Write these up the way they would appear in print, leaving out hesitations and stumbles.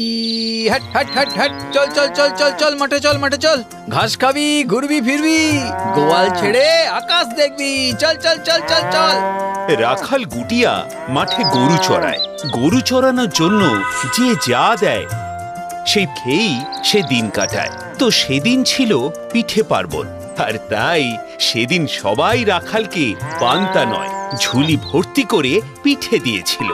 हट हट हट हट चल चल चल चल चल মাঠে চল ঘাস খাবি ঘুরবি ফিরবি গোয়াল ছেড়ে আকাশ দেখবি চল চল চল চল চল। রাখাল গুটিয়া মাঠে গরু চড়ায়। গরু চড়ানোর জন্য যে যা দেয় সেই খেয়েই সে দিন কাটায়। তো সেদিন ছিল পিঠে পার্বণ, আর তাই সেদিন সবাই রাখালকে পান্তা নয় ঝুলি ভর্তি করে পিঠে দিয়েছিল।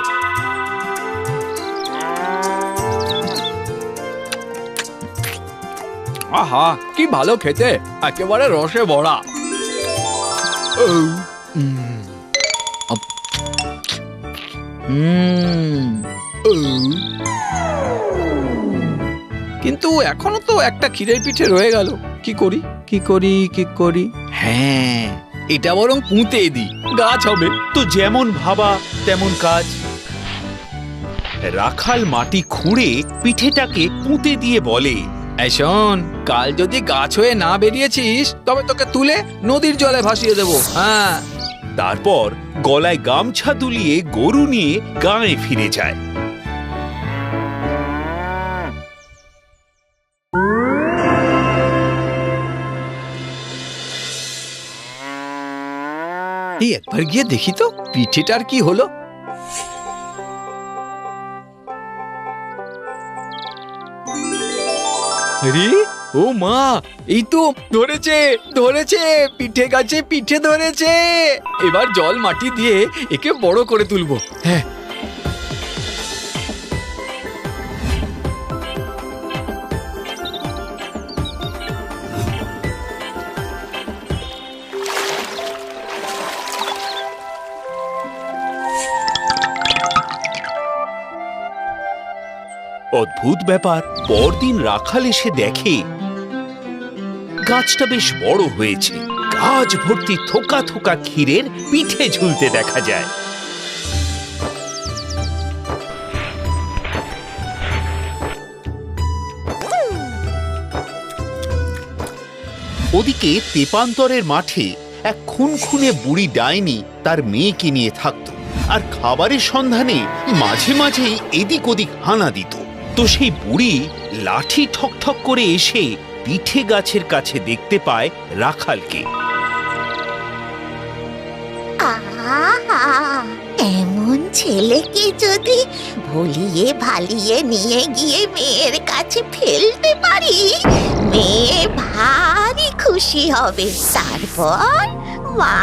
আহা কি ভালো খেতে, একেবারে রসে ভরা। কিন্তু এখনো তো একটা ক্ষীরের পিঠে রয়ে গেল। কি করি কি করি কি করি? হ্যাঁ, এটা বরং পুঁতে দি, গাছ হবে। তো যেমন ভাবা তেমন কাজ। রাখাল মাটি খুঁড়ে পিঠেটাকে পুঁতে দিয়ে বলে, এই শোন, কাল যদি গাছ হয়ে না বেরিয়েছিস তবে তোকে তুলে নদীর জলে ভাসিয়ে দেবো। হ্যাঁ। তারপর গলায় গামছা দুলিয়ে গরু নিয়ে গাঁয়ে ফিরে যায়। এই একবার গিয়ে দেখি তো পিঠেটার কি হলো। আরে ও মা, এই তো ধরেছে ধরেছে, পিঠে গাছে পিঠে ধরেছে। এবার জল মাটি দিয়ে একে বড় করে তুলবো। হ্যাঁ, অদ্ভুত ব্যাপার, পরদিন রাখাল এসে দেখে গাছটা বেশ বড় হয়েছে। গাছ ভর্তি থোকা থোকা ক্ষীরের পিঠে ঝুলতে দেখা যায়। ওদিকে তেপান্তরের মাঠে এক খুনখুনে বুড়ি ডাইনি তার মেয়েকে নিয়ে থাকত, আর খাবারের সন্ধানে মাঝে মাঝেই এদিক ওদিক হানা দিত। তো সেই বুড়ি লাঠি ঠক ঠক করে এসে পিঠে গাছের কাছে দেখতে পায় রাখালকে। এমন ছেলেকে যদি ভুলিয়ে ভালিয়ে নিয়ে গিয়ে মেয়ের কাছে ফেলতে পারি, মেয়ে ভারী খুশি হবে। তারপর মা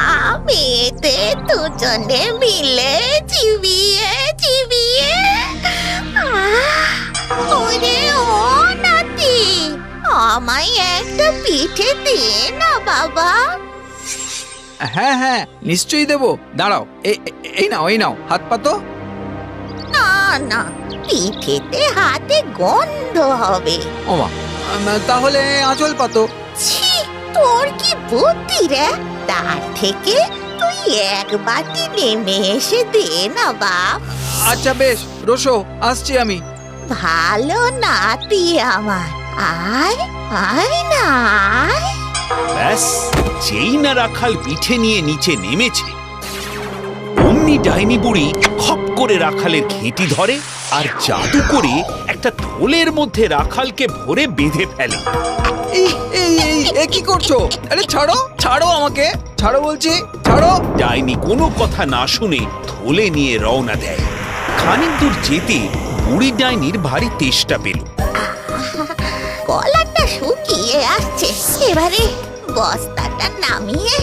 মেয়েতে দুজনে মিলে চিবিয়ে চিবিয়ে ওরে ও নাতি, আমায় একটা পিঠে দে না বাবা। হ্যাঁ হ্যাঁ নিশ্চয়ই দেবো, দাঁড়াও। এই নাও এই নাও, হাত পাতো। না না, পিঠেতে হাতে গন্ধ হবে। ওমা, তাহলে আঁচল পাতো। ছি, তোর কি বুদ্ধি রে! তার থেকে তুই এক বাটি নেমে এসে দে না বাপ। আচ্ছা বেশ, রোশো, আসছি আমি। ভালো নাতি আমার, আয় আয় না আয়। ব্যাস, যেই না রাখাল পিঠে নিয়ে নিচে নেমেছে, অমনি ডাইনি বুড়ি খপ করে রাখালের ঘেঁটি ধরে আর জাদু করে একটা থলের মধ্যে রাখালকে ভরে বেঁধে ফেলে। এই কি করছো? আরে ছাড়ো ছাড়ো, আমাকে ছাড়ো বলছি, ছাড়ো। ডাইনি কোনো কথা না শুনে থলে নিয়ে রওনা দেয়। খানিক দূর যেতে বুড়ি ডাইনির ভারী তেষ্টা পেল। গলাটা শুকিয়ে আসছে, এবারে বস্তাটা নামিয়ে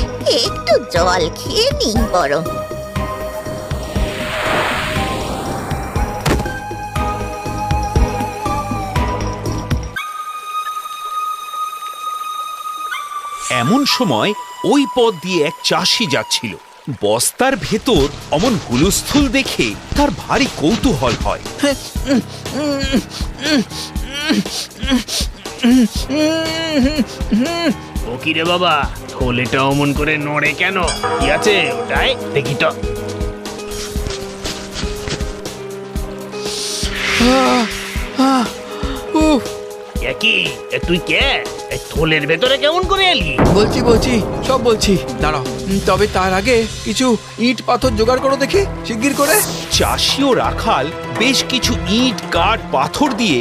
একটু জল খেয়ে নি বরং। এমন সময় ওই পথ দিয়ে এক চাষি যাচ্ছিল। বস্তার ভেতর অমন হুলস্থুল দেখে তার ভারী কৌতূহল হয়। ও কি রে বাবা, থলেটা অমন করে নড়ে কেন? কি আছে ওটাই, দেখি তো। কি তুই কে? থলের ভেতরে কেমন করে এলি? বলছি সব বলছি, দাঁড়াও। তবে তার আগে কিছু ইট পাথর জোগাড় করো দেখি, শিগগির করে। চাষি ও রাখাল বেশ কিছু ইট কাঠ পাথর দিয়ে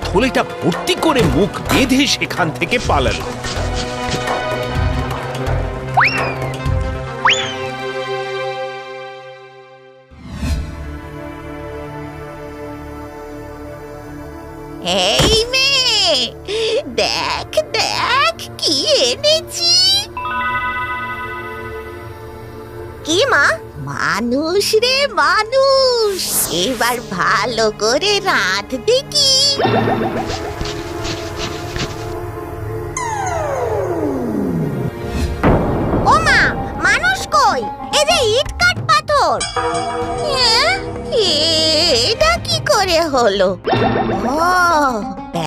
থলেটা ভর্তি করে মুখ বেঁধে সেখান থেকে পালালো। এই মেয়ে, দেখ দেখ কি এনেছি। কি মা? মানুষ রে মানুষ, এবার ভালো করে রাঁধ দেখি। ও মা, মানুষ কই? এই যে ইট কাঠ পাথর। এটা কি করে হলো? ও,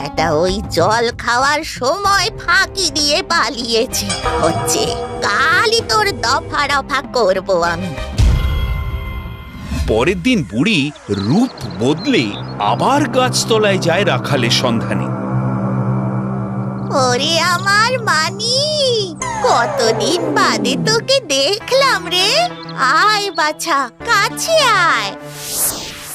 এটা ওই জল খাওয়ার সময় ফাঁকি দিয়ে পালিয়েছে। হচ্ছে কালই তোর দফা রফা করবো আমি। পরের দিন বুড়ি রূপ বদলে আবার গাছতলায় যায় রাখালের সন্ধানে। ওরে আমার মানি, কতদিন বাদে তোকে দেখলাম রে। আয় বাছা, কাছে আয়।